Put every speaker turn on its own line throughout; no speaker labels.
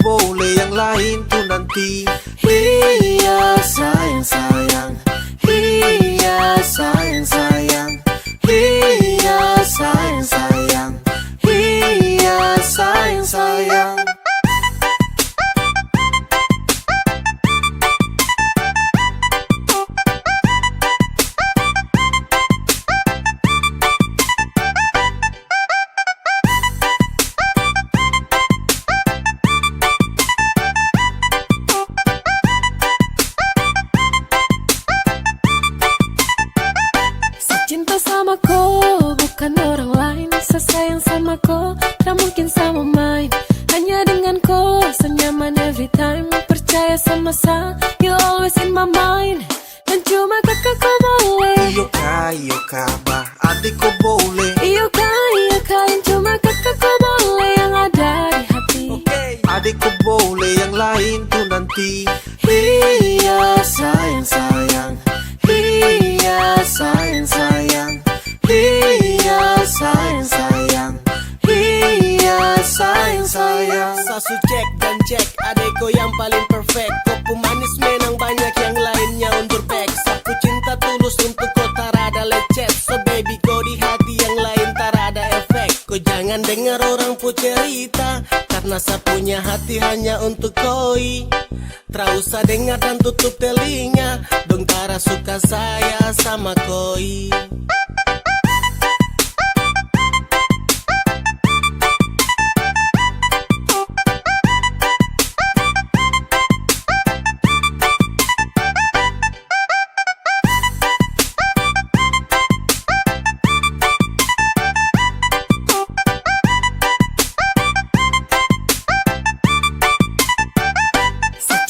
boleh yang lain tuh nanti.
Iya sayang sayang, iya sayang sayang, iya sayang sayang, iya sayang sayang.
Cinta sama kau, bukan orang lain. Sesayang sama kau, tak mungkin sama main. Hanya dengan kau, senyaman every time. Percaya sama saya, you always in my mind. Dan cuma kakak kau boleh.
Iyo bah, adikku boleh.
Iyo kain, cuma kakak kau boleh. Yang ada di hati.
Adikku boleh yang lain tuh nanti.
Iya sayang sayang, iya sayang sayang, iya sayang sayang, iya sayang sayang.
Sasu cek dan cek, adekku yang paling perfect. Kau pemanis menang banyak yang lainnya undur back. Saku cinta tulus untuk kau tak ada lecet. So baby kau di hati yang lain tak ada efek. Kau jangan dengar orang pu cerita, karena saya punya hati hanya untuk koi. Tak usah dengar dan tutup telinga, dong tara suka saya sama koi.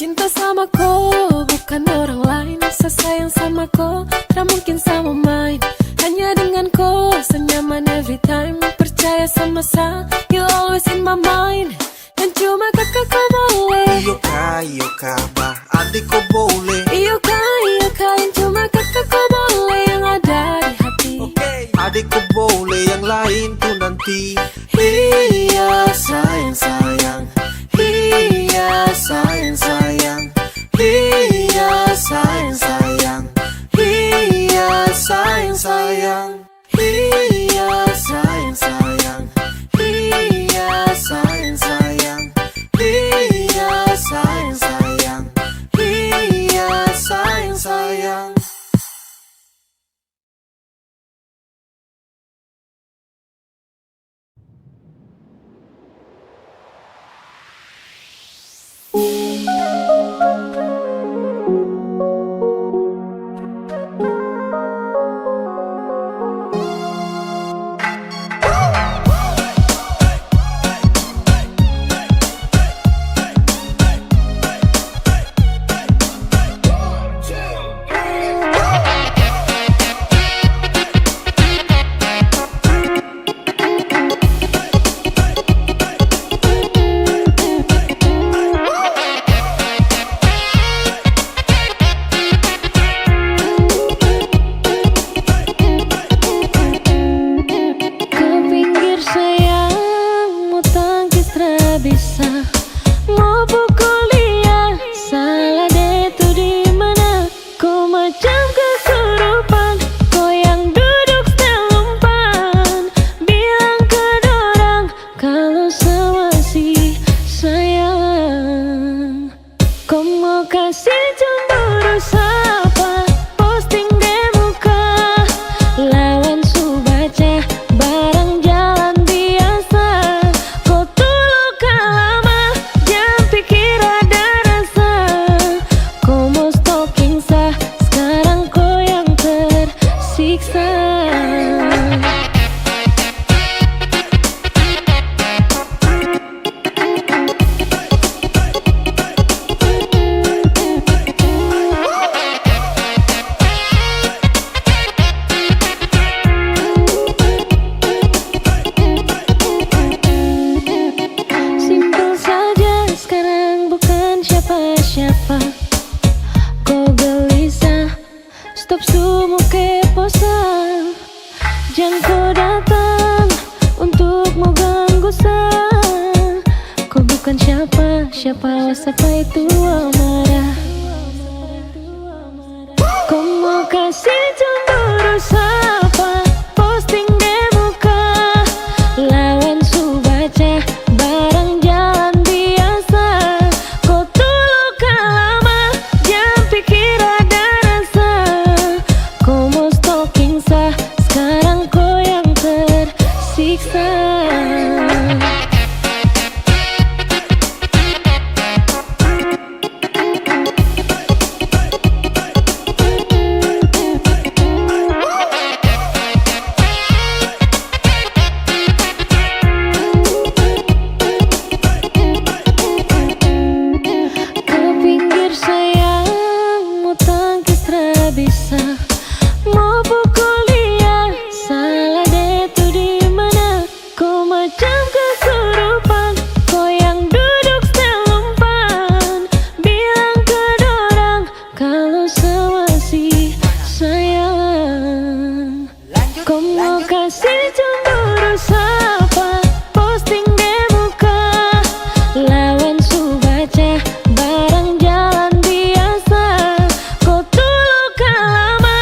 Cinta sama kau, bukan orang lain. Sesayang sama kau, tak mungkin sama main. Hanya dengan kau, senyaman every time. Percaya sama saya, you always in my mind. Dan cuma kakak kau boleh.
Iyo bah, adikku boleh.
Iyo kain, cuma kakak kau boleh. Yang ada di hati.
Adikku boleh yang lain tuh nanti.
Iya sayang sayang, iya sayang sayang, iya sayang sayang, iya sayang sayang, iya sayang sayang, iya sayang sayang, iya sayang sayang, iya sayang sayang.
bukan siapa, siapa itu amarah. Kau mau kasih cemburu siapa, posting di muka, lawan su baca barang jalan biasa. Kau luka lama, jangan pikir ada rasa. Kau mau stalking sah, sekarang kau yang tersiksa. Bisa mau pukul dia, salah dia tuh di mana? Kau macam kesurupan, kau yang duduk setel umpan, bilang ke dorang kalau masih sayang. Kau mau kasih cemburu siapa, posting di muka, lawan su baca barang jalan biasa. Kau luka lama,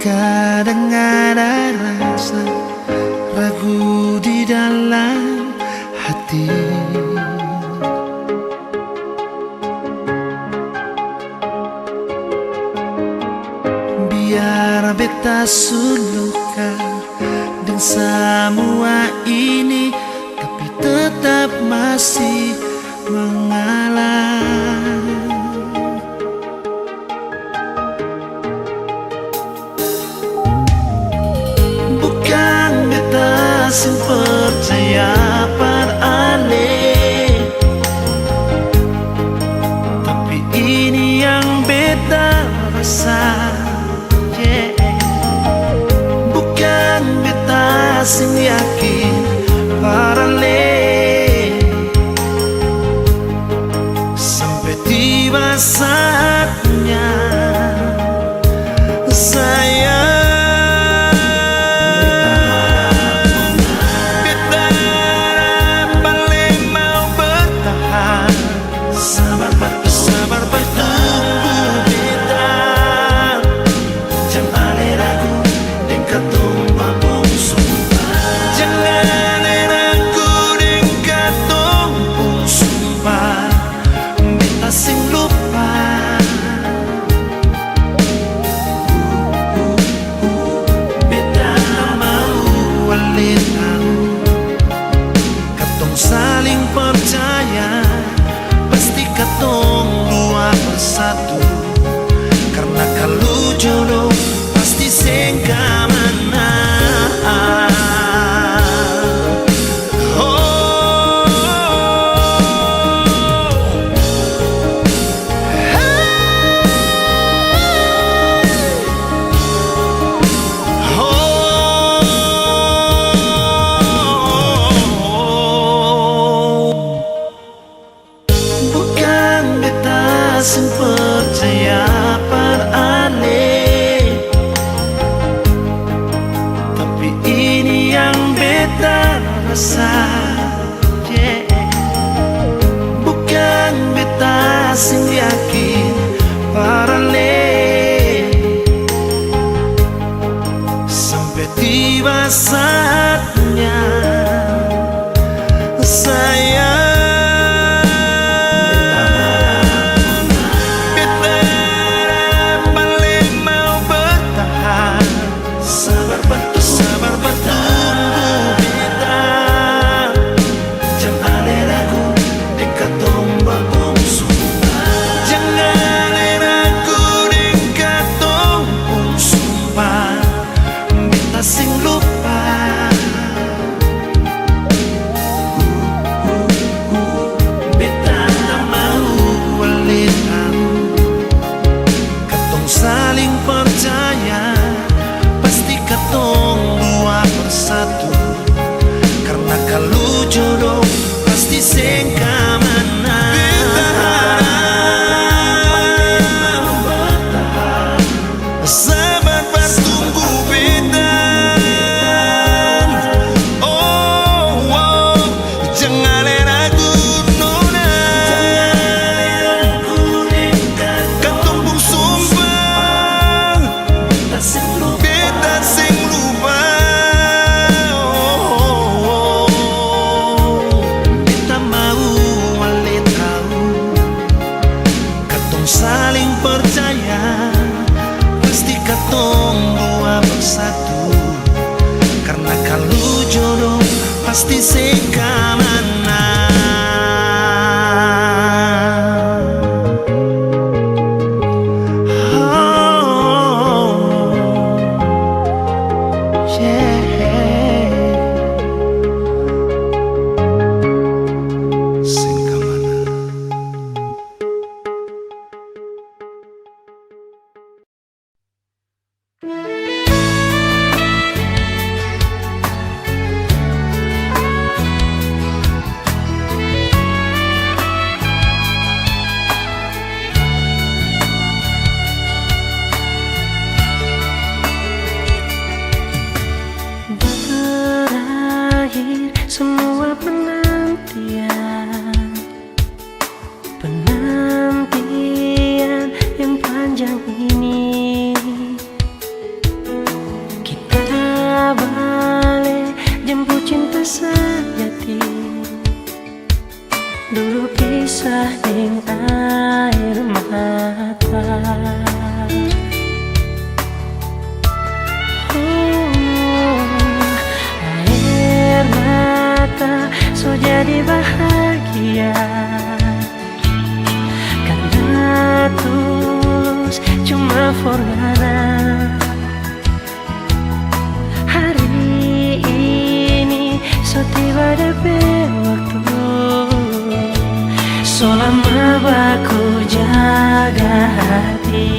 Kadang ada rasa ragu di dalam hati. Biar beta suluka dan semua ini, tapi tetap masih mengalah. Bukan beta sing percaya pada aneh, tapi ini yang beta rasa. Bukan beta sing yakin paralel, sampai tiba saatnya sayang. Beta paling mau bertahan, sabar bertunggu beta. Jangan ragu dan katong babungsu. Jangan ragu dan katong sumpah. Beta sing lupa. Beta mau walin tahu, katong saling percaya. Pasti katong dua bersatu, karena kalau jodoh pasti sengkamana. Bukan beta sing percaya pada aneh, tapi ini yang beta rasa. Bukan beta sing yakin paralel, sampai tiba saatnya sayang. Sabar bertunggu beta. Jangan ragu dan katong babungsu. Jangan ragu dan katong sumpah. Beta sing lupa. Beta tak mau walin tahu, katong saling percaya. Pasti katong dua bersatu, karena kalau jodoh pasti sengkamana. Sabar bertunggu beta. Oh, jangan ragu nona. Katong pun sumpah. Beta sing lupa. Beta mau walin tahu, katong saling percaya. Pasti katong dua bersatu, karena kalau jodoh pasti sengkamana.
Air mata so jadi bahagia karena tulus cuma forgana. Hari ini so tiba DP waktu, so lama baku jaga hati.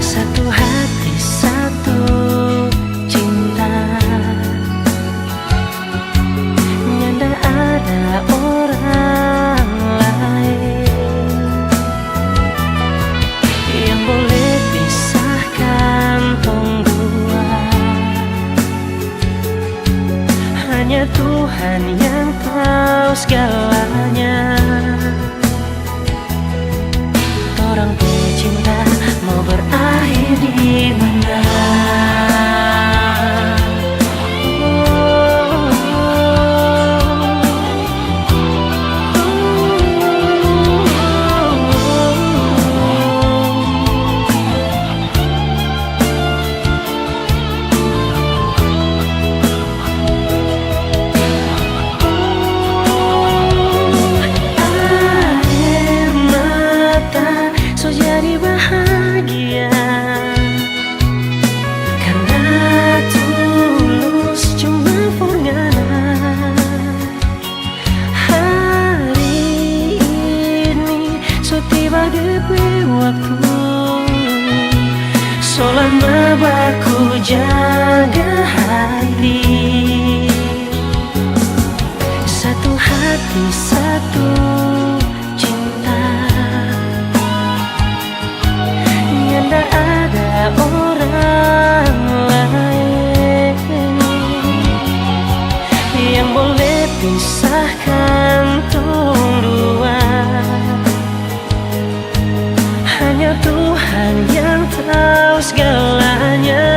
Satu hati satu cinta, nyanda ada orang lain yang boleh pisahkan tong dua. Hanya Tuhan yang tahu segalanya. Orang pecinta mau berakhir di mana? Jadi bahagia karena tulus cuma forgana. Hari ini so tiba DP waktu, so lama baku jaga hati. Satu hati satu ada orang lain yang boleh pisahkan tong dua. Hanya Tuhan yang tahu segalanya.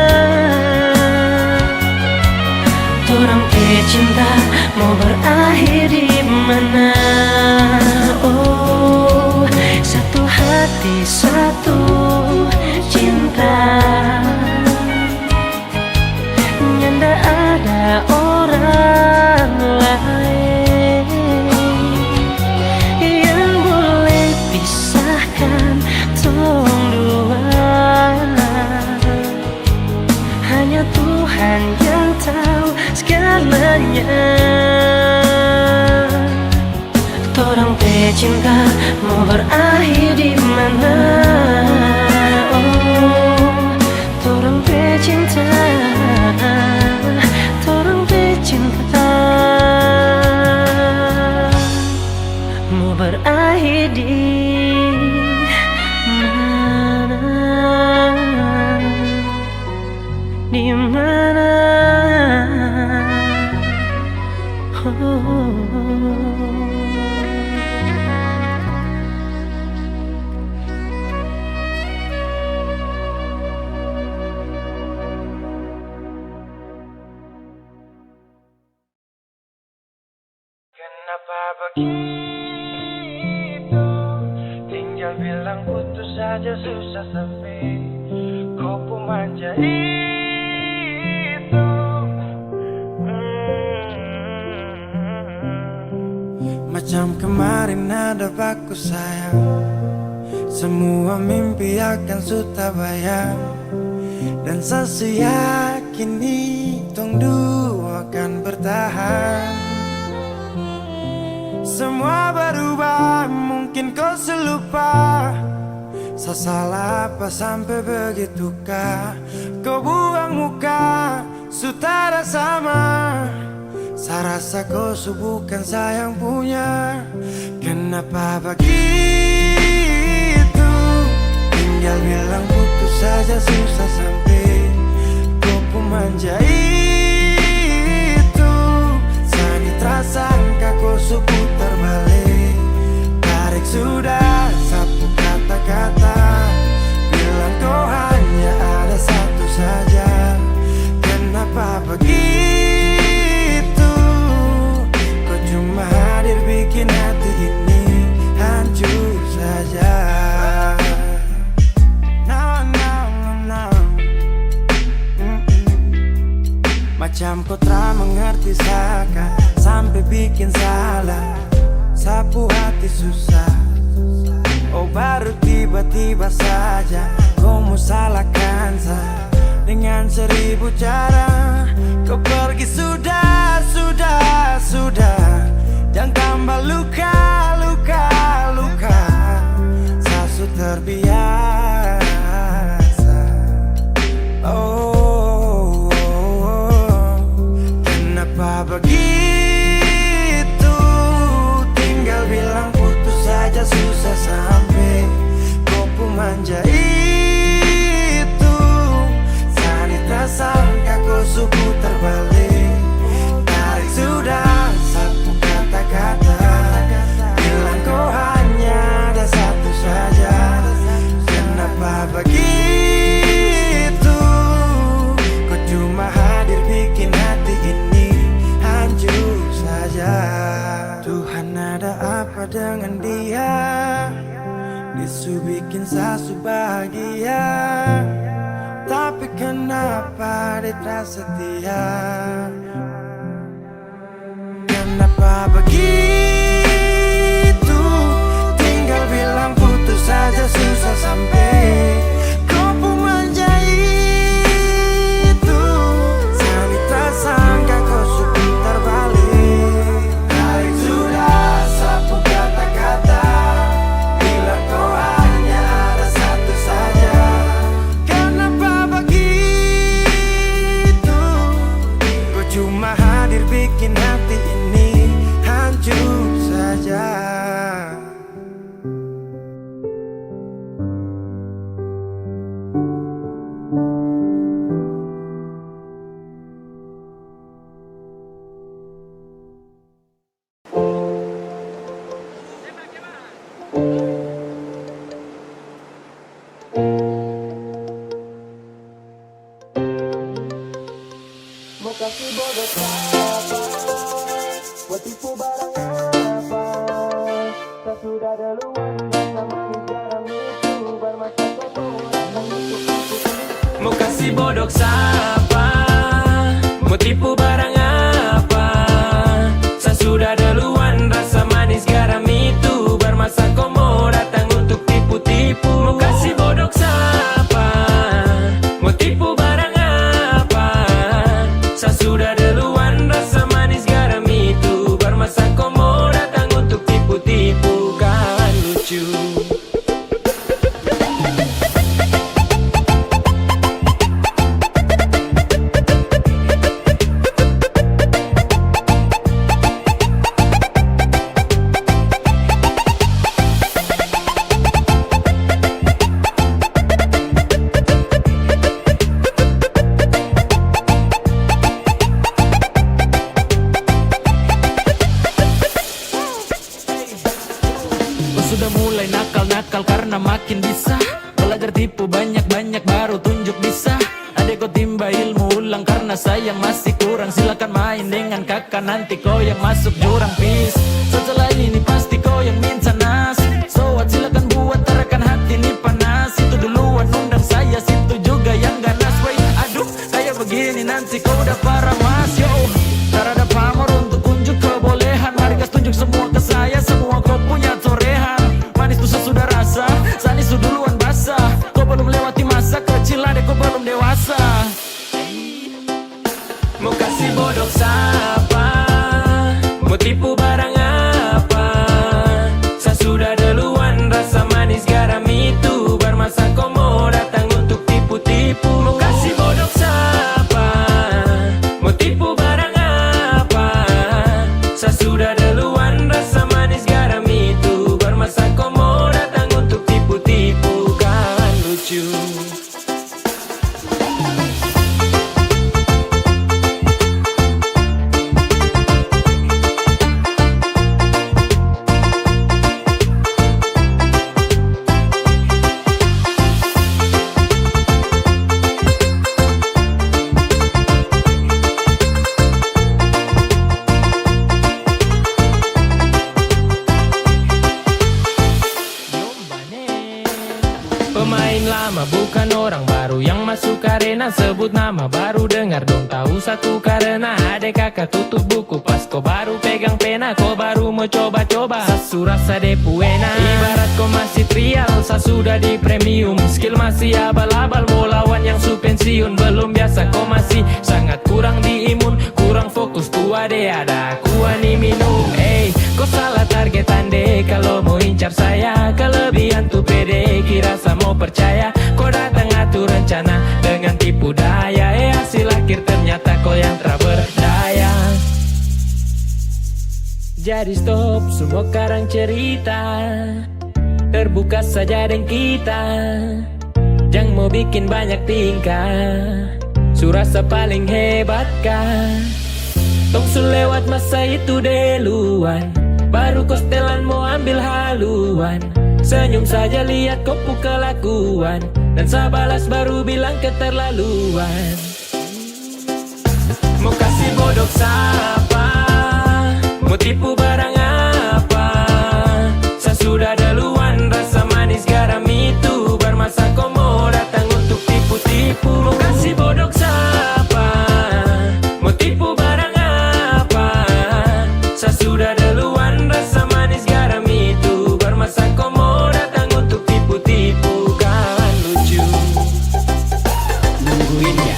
Orang pecinta mau berakhir di mana? Oh, satu hati satu cinta, nyanda ada orang lain yang boleh pisahkan tong dua. Hanya Tuhan yang tahu segalanya. Orang pecinta mau berakhir di mana? Torang pecinta, torang pecinta mau berakhir di mana? Di mana?
Kenapa begitu? Tinggal bilang putus saja susah sampai kau pun manja itu.
Macam kemarin ada baku sayang, semua mimpi akan sudah bayang. Dan saya yakin tong dua akan bertahan. Semua berubah, mungkin kau selupa. Saya salah apa sampai begitukah? Kau buang muka, sutara sama. Saya rasa kau bukan saya yang punya. Kenapa begitu? Tinggal bilang putus saja susah sampai kau pun manja itu. Sani tersangka kau putar balik. Tarik sudah sapu kata-kata, bilang kau hanya ada satu saja. Kenapa begitu? Kau cuma hadir bikin hati ini hancur saja. Macam kau tak mengerti Saka, sampai bikin salah, sapu hati susah. Oh baru tiba-tiba saja kau mau salahkan saya dengan 1000 cara. Kau pergi sudah, sudah, sudah. Jangan tambah luka, luka, luka. Saya sudah terbiasa. Oh, kenapa begitu? Tinggal bilang putus saja susah sampai kau pun manja itu. Saya tak sangka kau suku terbalik. Tarik sudah sapu kata-kata, bilang kau hanya ada satu saja. Kenapa begitu? Kau cuma hadir bikin hati ini hancur saja. Tuhan ada apa dengan dia? Disu bikin sasu bahagia, tapi kenapa dia tak setia? Kenapa begitu? Tinggal bilang putus saja susah sampai kau pun manja itu. Saya tak sangka kau suka terbalik. Tarik sudah sapu kata-kata, bilang kau hanya ada satu saja. Kenapa begitu? Kau cuma hadir bikin hati ini hancur saja. Mau kasih bodoh apa? Buat tipu barang apa? Tak sudah duluan sama sekarang itu bermasa kotor.
Mau kasih bodoh siapa? Mau tipu barang apa? Saya sudah duluan, rasa manis garam itu bermasa komo datang untuk tipu-tipu. Mau kasih bodoh siapa? Mau tipu barang apa? Saya sudah duluan, rasa manis garam itu bermasa komo datang untuk tipu-tipu. Kan lucu. Sudah mulai nakal-nakal karena makin bisa. Belajar tipu banyak-banyak baru tunjuk bisa. Adek kau timba ilmu ulang karena sayang masih kurang. Silakan main dengan kakak nanti kau yang masuk jurang pis. Setelah ini pasti kau yang minta nas. So what, silakan buat tarakan hati ini panas. Itu duluan undang saya, situ juga yang ganas. Wait, aduh kayak begini nanti kau udah parah mas. Yo, tak ada pamor untuk unjuk kebolehan. Mari kas tunjuk semua ke saya, semua kau punya torehan. Manis tuh sesudah rasa, sani su duluan basah. Kau belum lewati masa kecil, adek kau belum dewasa. Mau kasih bodoh siapa? Mau tipu barang apa? Saya sudah duluan, rasa manis garam itu bermasa komo datang untuk tipu-tipu. Mau kasih bodoh siapa? Mau tipu barang apa? Saya sudah duluan, rasa manis garam itu bermasa komo datang untuk tipu-tipu. Kan lucu.
masuk arena, sebut nama baru dengar dong tahu satu karena adek kakak tutup buku pas kau baru pegang pena, kau baru mau coba-coba sasu rasa depu enak. Ibarat kau masih trial, sa sudah di premium, skill masih abal-abal, mau lawan yang su pensiun. Belum biasa kau masih sangat kurang di imun, kurang fokus tua deh ada kuah nih minum. Kau salah targetan deh kalau mau incar saya, kelebihan tuh pede kira sa mau percaya. Kau datang atur rencana dengan tipu daya, hasil akhir ternyata kau yang tak berdaya. Jadi stop semua karang cerita, terbuka saja dengan kita, jangan mau bikin banyak tingkah. Surasa paling hebat kah? Tong su lewat masa itu duluan, baru kau setelan mau ambil haluan. Senyum saja lihat kau kelakuan, dan saya balas baru bilang keterlaluan. Mau kasih bodoh siapa, mau tipu barang apa, saya sudah duluan. Rasa manis garam itu bermasa kau mau datang untuk tipu-tipu. Mau kasih bodoh siapa, mau tipu barang apa, saya sudah duluan. Rasa manis garam itu bermasa kau mau datang untuk tipu-tipu. Kawan lucu nungguin ya.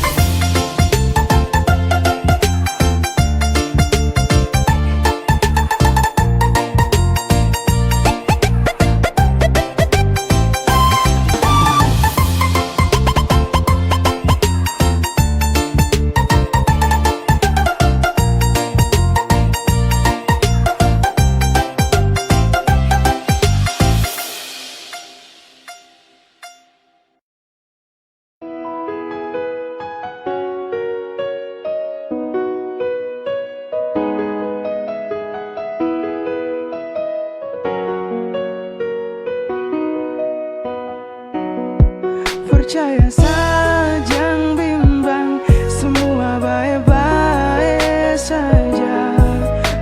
Percaya saja, jangan bimbang, semua baik-baik saja.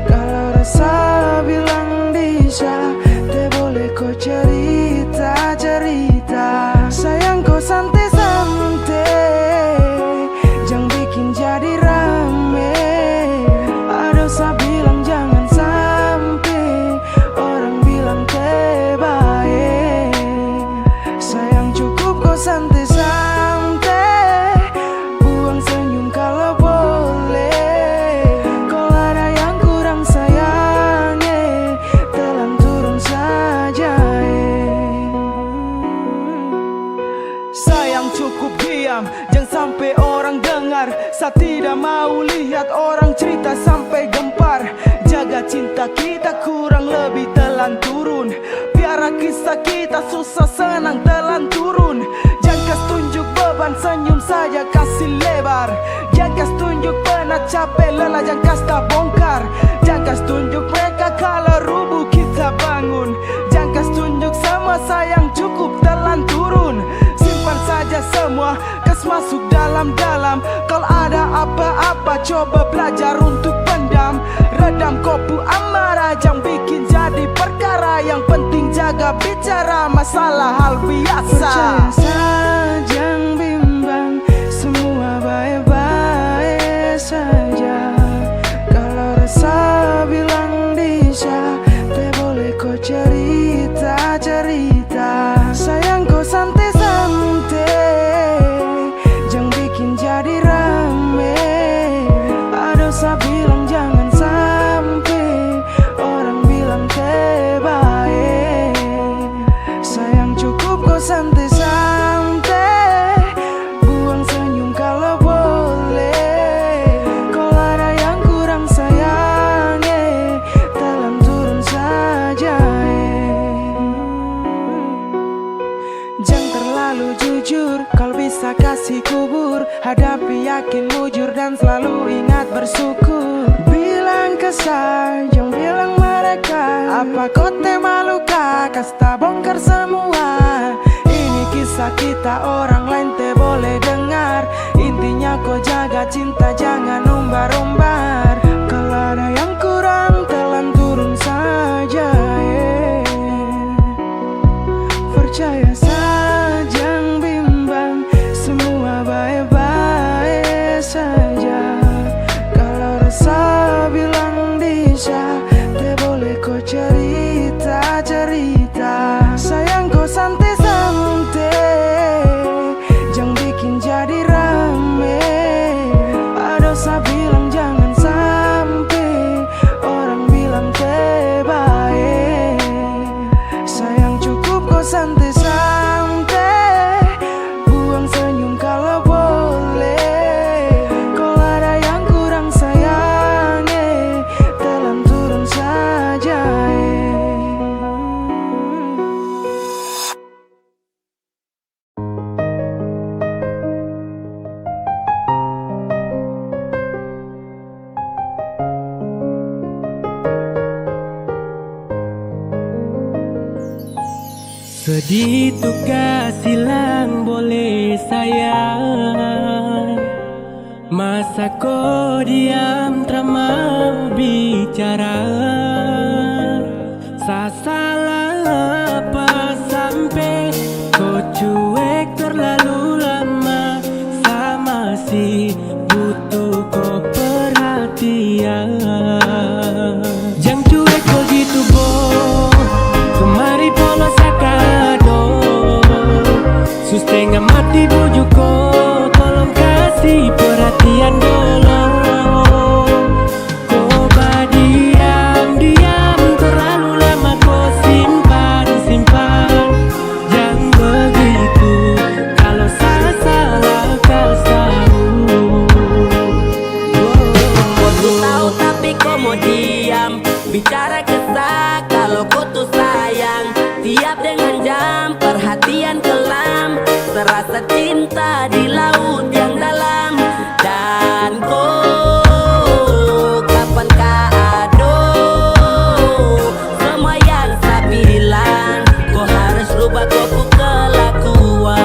Kalau rasa bilang bisa, te boleh kau cerita-cerita. Sayang kau santai-santai, jangan bikin jadi rame. Ada sa bilang jangan sampai orang bilang te baik. Sayang cukup kau santai-santai, buang senyum kalau boleh. Kalau ada yang kurang sayangnya, telan turun saja. Sayang cukup diam, jangan sampai orang dengar. Saya tidak mau lihat orang cerita sampai gempar. Jaga cinta kita kurang lebih telan turun, biar kisah kita susah senang telan turun. Jangan kas tunjuk beban, senyum saja kasih lebar. Jangan kas tunjuk pernah capek lelah, jangan kas tak bongkar. Jangan kas tunjuk mereka kalau rubuh kita bangun. Jangan kas tunjuk semua sayang cukup telan turun. Simpan saja semua, kas masuk dalam-dalam. Kalau ada apa-apa coba belajar untuk pendam. Redam kopu amarah, jangan bikin jadi perkara. Yang penting jaga bicara, masalah hal biasa. Percaya saja, jangan bimbang, semua baik-baik saja. Kalau rasa bilang bisa, te boleh kau cerita-cerita. Sayang kau santai-santai, jangan bikin jadi rame. Ada sa bilang jangan sampai orang bilang te baik. Sayang cukup kau santai-santai, buang senyum kalau boleh. Kalau ada yang kurang sayangnya, telan turun saja. Jangan terlalu jujur, kalau bisa kasih kubur. Hadapi yakin mujur dan selalu ingat bersyukur. Bilang kesal, jangan bilang mereka. Apa kau te maluka, kasta bongkar semua. Ini kisah kita, orang lain te boleh dengar. Intinya kau jaga cinta, jangan umbar-umbar. Kalau ada yang kurang, telan turun saja. Percaya saja, jangan bimbang, semua
Beditukah silang boleh sayang? Masa kau diam tak mau bicara? Sa salah apa sampai kau cuek terlalu lama? Sa masih butuh kau perhatian. Jangan cuek begitu boh, kemari polos sakado. Setengah mati bujuk kau, tolong kasih perhatian dulu. Kau diam terlalu lama, kau simpan. Jangan begitu, kalau salah kau tahu.
Kau tuh tahu tapi kau mau diam. Bicara kesah kalau kau tuh sayang. Tiap dengan jam perhatian kelam. Terasa cinta di laut yang dalam. Dan kau kapan kado semua yang saya bilang. Kau harus rubah kau kelakuan.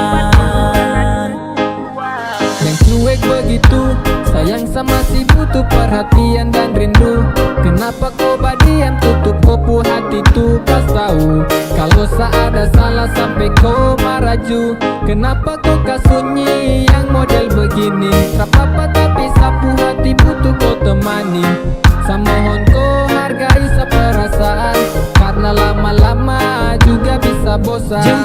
Yang cuek begitu, sayang sama si butuh perhatian dan rindu. Kenapa kau badiam tutup kopu hati tu? Pas tahu kalau ada salah sampai kau maraju. Kenapa kau kasunyi yang model begini? Tak apa tapi sapu hati butuh kau temani. Samohon kau hargai seperasaan, karena lama-lama juga bisa bosan.